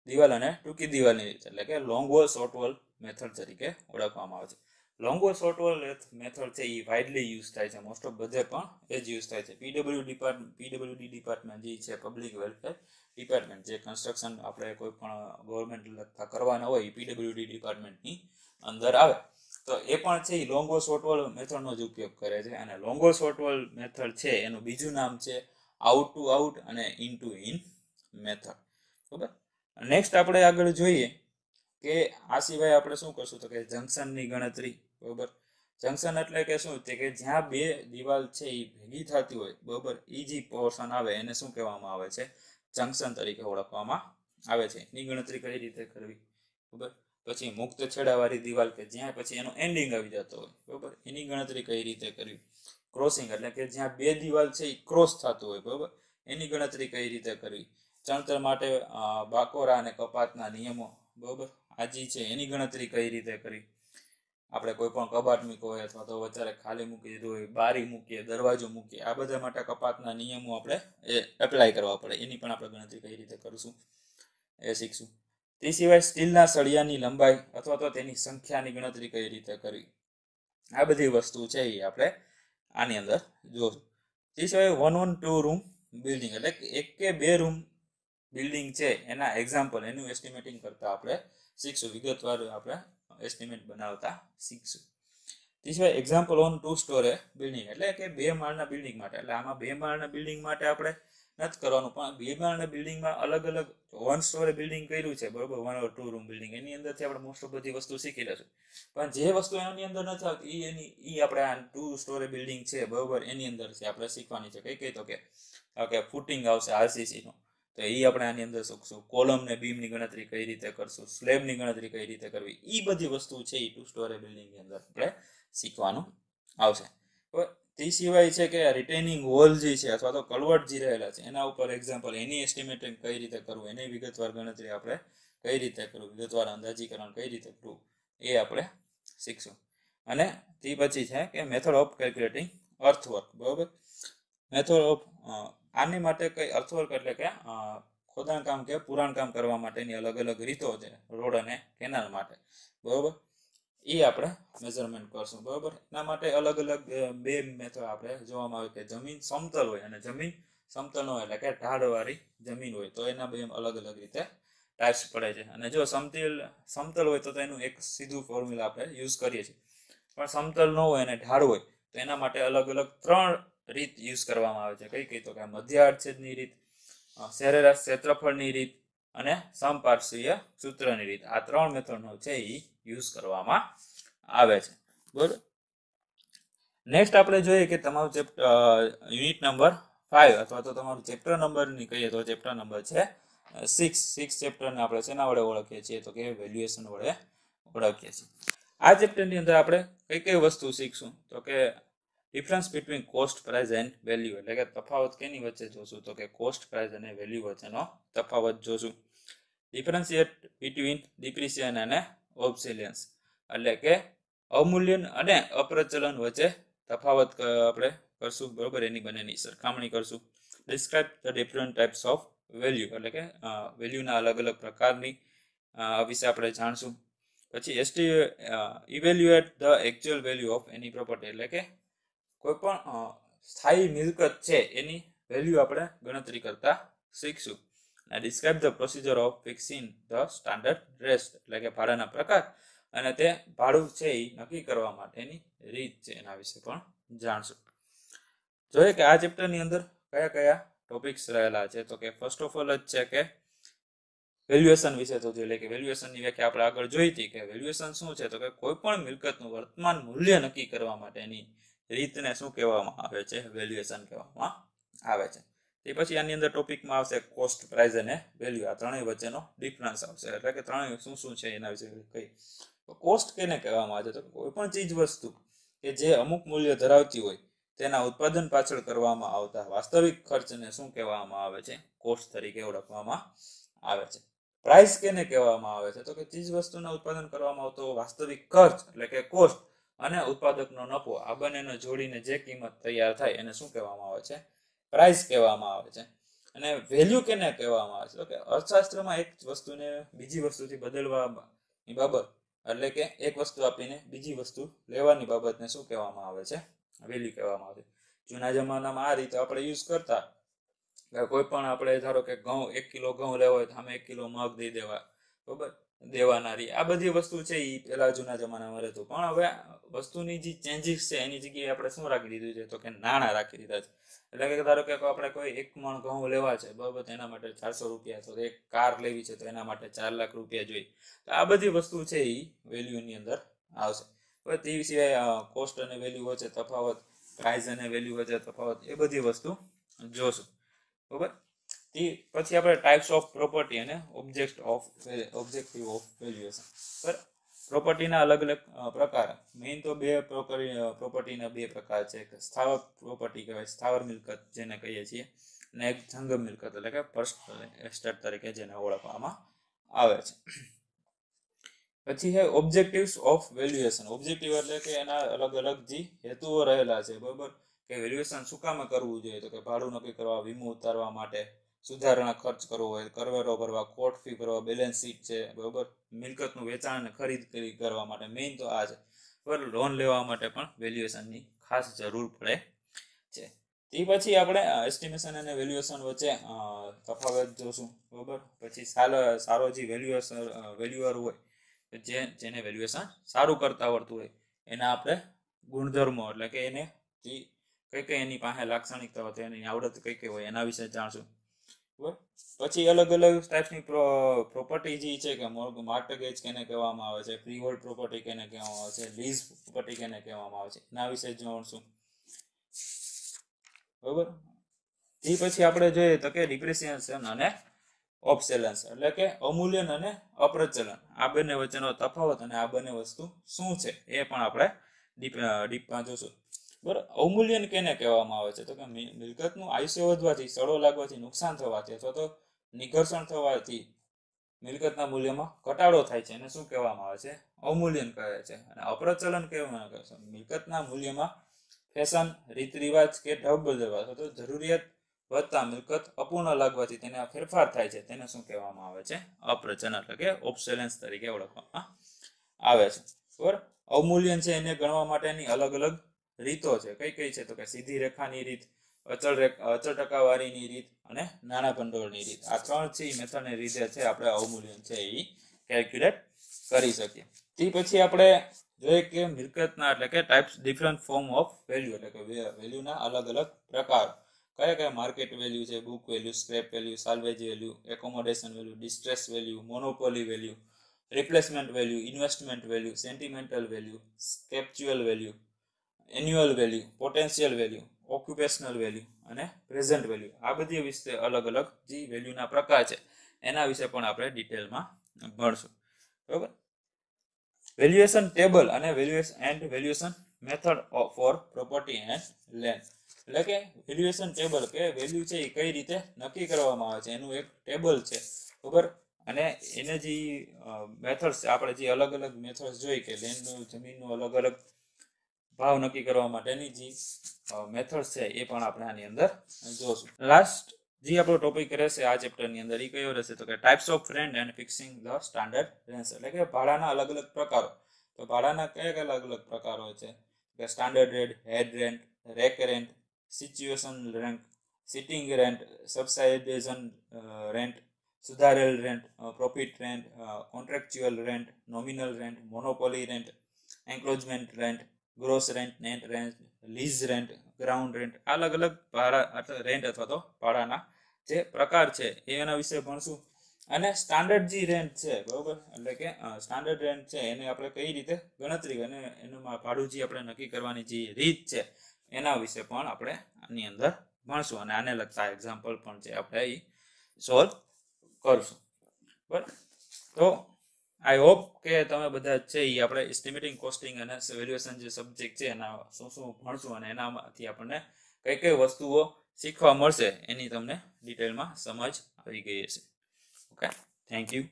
દિવાલ અને ટૂંકી દિવાલની રીત, એટલે કે long wall short wall method તરીકે ઓળખવામાં આવે છે. Long wall short wall method છે એ વાઇડલી યુઝ થાય છે, મોસ્ટ ઓફ બધે પણ એ જ યુઝ થાય છે. પીડબ્લ્યુડી ડિપાર્ટમેન્ટ જે છે પબ્લિક વેલફેર ડિપાર્ટમેન્ટ, જે કન્સ્ટ્રક્શન આપણે કોઈ પણ ગવર્મેન્ટ લગતા કરવાના હોય એ પીડબ્લ્યુડી ડિપાર્ટમેન્ટની અંદર આવે, તો એ પણ છે એ લોંગ વોલ શોર્ટ વોલ મેથડનો જ ઉપયોગ કરે છે. અને long wall short wall method છે એનું બીજું નામ છે આઉટ ટુ આઉટ અને ઇન ટુ ઇન મેથડ, બરાબર. નેક્સ્ટ આપણે આગળ જોઈએ કે આ સિવાય આપણે શું કરશું તો કે જંક્શનની ગણતરી, બરોબર. જંક્શન એટલે કે શું કે જ્યાં બે દિવાલ છે એ ભેગી થતી હોય, બરોબર, એ જે પોર્શન આવે એને શું કહેવામાં આવે છે, જંક્શન તરીકે ઓળખવામાં આવે છે. એની ગણતરી કઈ રીતે કરવી, બરોબર. પછી મુક્ત છેડાવાળી દિવાલ કે જ્યાં પછી એનો એન્ડિંગ આવી જતો હોય, બરોબર, એની ગણતરી કઈ રીતે કરવી. ક્રોસિંગ એટલે કે જ્યાં બે દિવાલ છે એ ક્રોસ થતું હોય, બરોબર, એની ગણતરી કઈ રીતે કરવી. ચણતર માટે બાકોરા અને કપાતના નિયમો, બરોબર, આજી છે એની ગણતરી કઈ રીતે કરવી. આપણે કોઈ પણ કબાટ મૂક્યો હોય અથવા તો વચ્ચે ખાલી મૂકી દીધું હોય, બારી મૂકીએ, દરવાજો મૂકીએ, આ બધા માટે કપાતના નિયમો આપણે એપ્લાય કરવા પડે, એની પણ આપણે ગણતરી કઈ રીતે કરીશું એ શીખશું. તે સિવાય સ્ટીલના સળિયાની લંબાઈ અથવા તો તેની સંખ્યાની ગણતરી કઈ રીતે કરવી, આ બધી વસ્તુ છે એ આપણે આની અંદર જોશું. તે સિવાય 1 on 2 રૂમ બિલ્ડિંગ એટલે કે 1 કે 2 રૂમ બિલ્ડિંગ છે એના એક્ઝામ્પલ, એનું એસ્ટિમેટિંગ કરતા આપણે શીખશું, વિગતવાર આપણે એસ્ટિમેટ બનાવતા શીખશું. તે સિવાય એક્ઝામ્પલ ઓન 2 સ્ટોરે બિલ્ડિંગ એટલે કે 2 માળના બિલ્ડિંગ માટે, એટલે આમાં 2 માળના બિલ્ડિંગ માટે આપણે નથી કરવાનું, પણ 2 માળના બિલ્ડિંગમાં અલગ અલગ 1 સ્ટોરે બિલ્ડિંગ કર્યું છે, બરોબર, 1 or 2 રૂમ બિલ્ડિંગ, એની અંદરથી આપણે મોસ્ટ ઓફ બધી વસ્તુ શીખી લેશું. પણ જે વસ્તુ એની અંદર નથી આવતી એ આપણે આ 2 સ્ટોરે બિલ્ડિંગ છે, બરોબર, એની અંદરથી આપણે શીખવાની છે. કઈ તો કે ફૂટિંગ આવશે આરસીસી નું, તો એ આપણે આની અંદર શીખશું. કોલમ ને બીમની ગણતરી કઈ રીતે કરશું, સ્લેબની ગણતરી કઈ રીતે કરવી, એ બધી વસ્તુ છે એ 2 સ્ટોરે બિલ્ડિંગની અંદર આપણે શીખવાનું આવશે. તે સિવાય છે કે રિટેનિંગ વોલ જે છે અથવા તો કલવટ જે રહેલા છે એના ઉપર એક્ઝામ્પલ, એની એસ્ટિમેટિંગ કઈ રીતે કરવું, એની વિગતવાર ગણતરી આપણે કઈ રીતે કરવું, વિગતવાર અંદાજીકરણ કઈ રીતે કરવું, એ આપણે શીખશું. અને તે પછી છે કે મેથડ ઓફ કેલ્ક્યુલેટિંગ અર્થવર્ક, બરોબર. મેથડ ઓફ આની માટે કઈ અર્થવર્ક એટલે કે ખોદાણ કામ કે પુરાણ કામ કરવા માટેની અલગ અલગ રીતો છે રોડ અને કેનાલ માટે, બરોબર, એ આપણે મેઝરમેન્ટ કરશું, બરોબર. એના માટે અલગ અલગ 2 મેથડ આપણે જોવામાં આવે કે જમીન સમતલ હોય અને જમીન સમતલ ન હોય, એટલે કે ઢાળવાળી જમીન હોય, તો એના 2 અલગ અલગ રીતે ટાઈપ્સ પડે છે. અને જો સમતલ હોય તો એનું એક સીધું ફોર્મ્યુલા આપણે યુઝ કરીએ છીએ, પણ સમતલ ન હોય અને ઢાળ હોય તો એના માટે અલગ અલગ 3 રીત યુઝ કરવામાં આવે છે. કઈ તો કે મધ્ય આડછેદની રીત, સરેરાશ ક્ષેત્રફળની રીત અને સમપાર્શ્વીય સૂત્રની રીત, આ 3 મેથડનો છે એ યુઝ કરવામાં આવે છે, બરોબર. નેક્સ્ટ આપણે જોઈએ કે તમારું યુનિટ નંબર 5 અથવા તો તમારું ચેપ્ટર નંબરની કહીએ તો ચેપ્ટર નંબર છે 6 ચેપ્ટરને આપણે શેના વડે ઓળખીએ છીએ તો કે વેલ્યુએશન વડે ઓળખીએ છીએ. આ ચેપ્ટરની અંદર આપણે કઈ વસ્તુ શીખશું તો કે difference between cost, price and value, એટલે કે તફાવત કેની વચ્ચે જોશું તો કે કોસ્ટ, પ્રાઇસ અને વેલ્યુ વચ્ચેનો તફાવત જોશું. ડિફરન્શિએટ બિટવીન ડિપ્રિસિએશન અને ઓબ્સોલિયન્સ, એટલે કે અવમૂલ્યન અને અપ્રચલન વચ્ચે તફાવત આપણે કરશું, બરોબર, એની બંનેની સરખામણી કરશું. Describe the different types of value, એટલે કે વેલ્યુના અલગ અલગ પ્રકારની વિશે આપણે જાણશું. પછી evaluate the actual value of any property, એટલે કે કોઈ પણ સ્થાયી મિલકત છે એની વેલ્યુ આપણે ગણતરી કરતા શીખશું. Describe the procedure of fixing the standard rate, એટલે કે ભાડાના પ્રકાર અને તે ભાડું છે એ નક્કી કરવા માટેની રીત છે એના વિશે પણ જાણશું. જોઈએ કે આ ચેપ્ટરની અંદર કયા કયા ટોપિક્સ રહેલા છે તો કે ફર્સ્ટ ઓફ ઓલ જ છે કે વેલ્યુએશન વિશે તો જોઈએ કે વેલ્યુએશનની વ્યાખ્યા આપણે આગળ જોઈ હતી કે વેલ્યુએશન શું છે તો કે કોઈ પણ મિલકતનું વર્તમાન મૂલ્ય નક્કી કરવા માટેની રીતને શું કહેવામાં આવે છે, વેલ્યુએશન કહેવામાં આવે છે. તે પછી આની અંદર ટોપિકમાં આવશે કોસ્ટ, પ્રાઇસ અને વેલ્યુ, આ ત્રણેય વચ્ચેનો ડિફરન્સ આવશે, એટલે કે ત્રણેય શું છે એના વિશે કઈ. કોસ્ટ કેને કહેવામાં આવે છે તો કોઈ પણ ચીજ વસ્તુ કે જે અમુક મૂલ્ય ધરાવતી હોય તેના ઉત્પાદન પાછળ કરવામાં આવતા વાસ્તવિક ખર્ચને શું કહેવામાં આવે છે, કોસ્ટ તરીકે ઓળખવામાં આવે છે. પ્રાઇસ કેને કહેવામાં આવે છે તો કે ચીજ વસ્તુના ઉત્પાદન કરવામાં આવતો વાસ્તવિક ખર્ચ એટલે કે કોસ્ટ અને ઉત્પાદકનો નફો, આ બંનેને જોડીને જે કિંમત તૈયાર થાય એને શું કહેવામાં આવે છે, પ્રાઇસ કહેવામાં આવે છે. અને વેલ્યુ કેને કહેવામાં આવે છે તો કે અર્થશાસ્ત્રમાં એક વસ્તુને બીજી વસ્તુથી બદલવાની બાબત, એટલે કે એક વસ્તુ આપીને બીજી વસ્તુ લેવાની બાબતને શું કહેવામાં આવે છે, વેલ્યુ કહેવામાં આવે છે. જૂના જમાનામાં આ રીતે આપણે યુઝ કરતા, કોઈ પણ આપણે ધારો કે ઘઉં 1 કિલો ઘઉં લેવો હોય તો આમે 1 કિલો મગ દઈ દેવા, બરોબર, દેવાનારી, આ બધી વસ્તુ છે એ પેલા જૂના જમાનામાં રહેતું. પણ હવે વસ્તુની જે ચેન્જીસ છે એની જગ્યાએ આપણે શું રાખી દીધું છે તો કે નાણાં રાખી દીધા છે. એટલે કે ધારો કે આપણે કોઈ 1 મણ ઘઉં લેવા છે બરાબર, એના માટે 400 રૂપિયા, તો એક કાર લેવી છે તો એના માટે 4 લાખ રૂપિયા જોઈએ. તો આ બધી વસ્તુ છે એ વેલ્યુની અંદર આવશે. હવે તે સિવાય કોસ્ટ અને વેલ્યુ વચ્ચે તફાવત, પ્રાઇસ અને વેલ્યુ વચ્ચે તફાવત, એ બધી વસ્તુ જોશું બરાબર. તે પછી આપણે ટાઈપ્સ ઓફ પ્રોપર્ટી અને ઓબ્જેક્ટિવ ઓફ વેલ્યુએશન. બરાબર, પ્રોપર્ટીના અલગ અલગ પ્રકાર. મેઇન તો બે પ્રોપર્ટીના બે પ્રકાર છે. એક સ્થાવર પ્રોપર્ટી કહેવાય, સ્થાવર મિલકત જેને કહીએ છીએ, અને એક જંગમ મિલકત એટલે કે પર્સનલ એસ્ટેટ તરીકે જેને ઓળખવામાં આવે છે. પછી છે ઓબ્જેક્ટિવ્સ ઓફ વેલ્યુએશન. ઓબ્જેક્ટિવ એટલે કે એના અલગ અલગ જે હેતુઓ રહેલા છે બરાબર, કે વેલ્યુએશન શું કામ કરવું જોઈએ, તો કે ભાડું નક્કી કરવા, વીમો ઉતારવા માટે, સુધારણા ખર્ચ કરવો હોય, કરવેરો ભરવા, કોર્ટ ફી ભરવા, બેલેન્સ શીટ છે બરાબર, મિલકતનું વેચાણ અને ખરીદ કરવા માટે, મેઇન તો આ છે બરાબર. લોન લેવા માટે પણ વેલ્યુએશનની ખાસ જરૂર પડે છે. તે પછી આપણે એસ્ટિમેશન અને વેલ્યુએશન વચ્ચે તફાવત જોશું બરાબર. પછી સારો જે વેલ્યુઅર હોય, જેને વેલ્યુએશન સારું કરતા આવડતું હોય, એના આપણે ગુણધર્મો એટલે કે એને જે કઈ એની પાસે લાક્ષણિકતા હોય, એની આવડત કઈ હોય એના વિશે જાણશું બરાબર. પછી અલગ અલગ ટાઈપ્સની પ્રોપર્ટી જે છે કે મોર્ટગેજ કેને કહેવામાં આવે છે, ફ્રીહોલ્ડ પ્રોપર્ટી કેને કહેવામાં આવે છે, લીઝ પ્રોપર્ટી કેને કહેવામાં આવે છે, એના વિશે જાણશું બરાબર. એ પછી આપણે જોઈએ તો કે ડિપ્રિસિએશન અને ઓબ્સેલન્સ એટલે કે અમૂલ્યન અને અપ્રચલન, આ બંને વચ્ચેનો તફાવત અને આ બંને વસ્તુ શું છે એ પણ આપણે ડીપમાં જોશું બરાબર. અવમૂલ્યન કેને કહેવામાં આવે છે, તો કે મિલકતનું આયુષ્ય વધવાથી, સડો લાગવાથી, નુકસાન થવાથી અથવા તો નિઘર્ષણ થવાથી મિલકતના મૂલ્યમાં ઘટાડો થાય છે, એને શું કહેવામાં આવે છે, અવમૂલ્યન કહે છે. અને અપ્રચલન કહેવામાં આવે છે મિલકતના મૂલ્યમાં ફેશન, રીત રિવાજ કે ઢબ બદલવા અથવા તો જરૂરિયાત વધતા મિલકત અપૂર્ણ લાગવાથી તેને ફેરફાર થાય છે, તેને શું કહેવામાં આવે છે, અપ્રચલન એટલે કે ઓબ્સેલન્સ તરીકે ઓળખવામાં આવે છે બરાબર. અવમૂલ્યન છે એને ગણવા માટેની અલગ અલગ રીતો છે. કઈ છે તો કે સીધી રેખાની રીત, અચળ ટકાવારીની રીત અને નાણાં ભંડોળની રીત. આ 3 છે મેથડની રીતે છે આપણે અવમૂલ્યન છે એ કેલ્ક્યુલેટ કરી શકીએ. તે પછી આપણે જોઈએ કે મિલકતના એટલે કે types, different form of value એટલે કે વેલ્યુના અલગ અલગ પ્રકાર. કયા માર્કેટ વેલ્યુ છે, book value, scrap value, salvage value, accommodation value, distress value, monopoly value, replacement value, investment value, sentimental value, સ્કેપ્ચ્યુઅલ value, annual value, potential value, occupational value અને પ્રેઝન્ટ વેલ્યુ. આ બધી વિશે અલગ અલગ જે વેલ્યુના પ્રકાર છે એના વિશે પણ આપણે ડિટેલમાં ભણશું બરાબર. વેલ્યુએશન ટેબલ અને valuation method for property and land એટલે કે વેલ્યુએશન ટેબલ કે વેલ્યુ છે એ કઈ રીતે નક્કી કરવામાં આવે છે એનું એક ટેબલ છે બરાબર. અને એને જે મેથડ્સ આપણે જે અલગ અલગ મેથડ્સ જોઈ કે લેન્ડનું, જમીનનું અલગ અલગ ભાવ નક્કી કરવા માટેની જે મેથડ્સ છે એ પણ આપણે આની અંદર જોશું. લાસ્ટ જે આપણો ટોપિક રહેશે આ ચેપ્ટરની અંદર એ કયો રહેશે તો કે types of rent and fixing the standard rent એટલે કે ભાડાના અલગ અલગ પ્રકારો. તો ભાડાના કયા અલગ અલગ પ્રકારો છે કે standard rent, head rent, rack rent, situation rent, sitting rent, સબસાઇડેશન રેન્ટ, સુધારેલ rent, profit rent, contractual rent, nominal rent, monopoly rent, enclosement rent, gross rent, net rent, lease rent, ground rent. અલગ અલગ ભાડા રેન્ટ અથવા તો ભાડાના જે પ્રકાર છે એના વિશે ભણશું. અને સ્ટાન્ડર્ડ જે રેન્ટ છે બરોબર, એટલે કે સ્ટાન્ડર્ડ રેન્ટ છે એને આપણે કઈ રીતે ગણતરી અને એનું ભાડું જે આપણે નક્કી કરવાની જે રીત છે એના વિશે પણ આપણે આની અંદર ભણશું. અને આને લગતા એક્ઝામ્પલ પણ છે આપણે એ સોલ્વ કરશું બરાબર. તો આઈ હોપ કે તમે બધા છે એ આપણે એસ્ટિમેટિંગ, કોસ્ટિંગ અને વેલ્યુએશન જે સબ્જેક્ટ છે એના શું ભણશું અને એનામાંથી આપણને કઈ કઈ વસ્તુઓ શીખવા મળશે એની તમને ડિટેલમાં સમજ આવી ગઈ હશે. Okay, thank you.